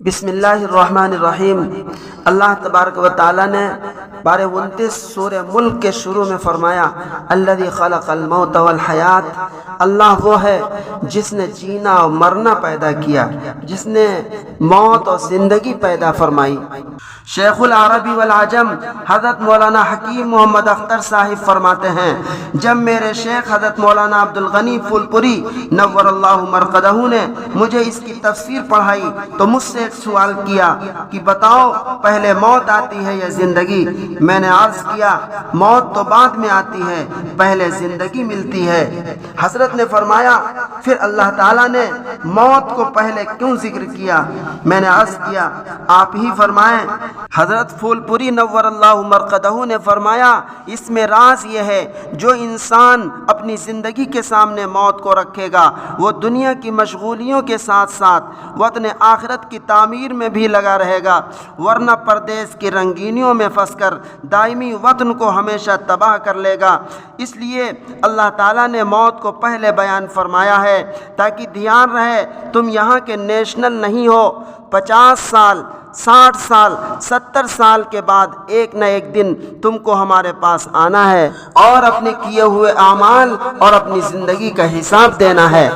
بسم اللہ الرحمن الرحیم۔ اللہ تبارک و تعالیٰ نے پارہ 29 سورہ ملک کے شروع میں فرمایا الذی خلق الموت والحیات، اللہ وہ ہے جس نے جینا اور مرنا پیدا کیا، جس نے موت اور زندگی پیدا فرمائی۔ شیخ العربی والعجم حضرت مولانا حکیم محمد اختر صاحب فرماتے ہیں، جب میرے شیخ حضرت مولانا عبدالغنی پھول پوری نور اللہ مرقدہ نے مجھے اس کی تفسیر پڑھائی تو مجھ سے ایک سوال کیا کہ بتاؤ پہلے موت آتی ہے یا زندگی؟ میں نے عرض کیا موت تو بعد میں آتی ہے، پہلے زندگی ملتی ہے۔ حضرت نے فرمایا پھر اللہ تعالیٰ نے موت کو پہلے کیوں ذکر کیا؟ میں نے عرض کیا آپ ہی فرمائیں۔ حضرت پھول پوری نور اللہ مرقدہ نے فرمایا اس میں راز یہ ہے جو انسان اپنی زندگی کے سامنے موت کو رکھے گا وہ دنیا کی مشغولیوں کے ساتھ ساتھ وطن آخرت کی تعمیر میں بھی لگا رہے گا، ورنہ پردیس کی رنگینیوں میں پھنس کر دائمی وطن کو ہمیشہ تباہ کر لے گا۔ اس لیے اللہ تعالیٰ نے موت کو پہلے بیان فرمایا ہے تاکہ دھیان رہے تم یہاں کے نیشنل نہیں ہو۔ 50 سال 60 سال 70 سال کے بعد ایک نہ ایک دن تم کو ہمارے پاس آنا ہے اور اپنے کیے ہوئے اعمال اور اپنی زندگی کا حساب دینا ہے۔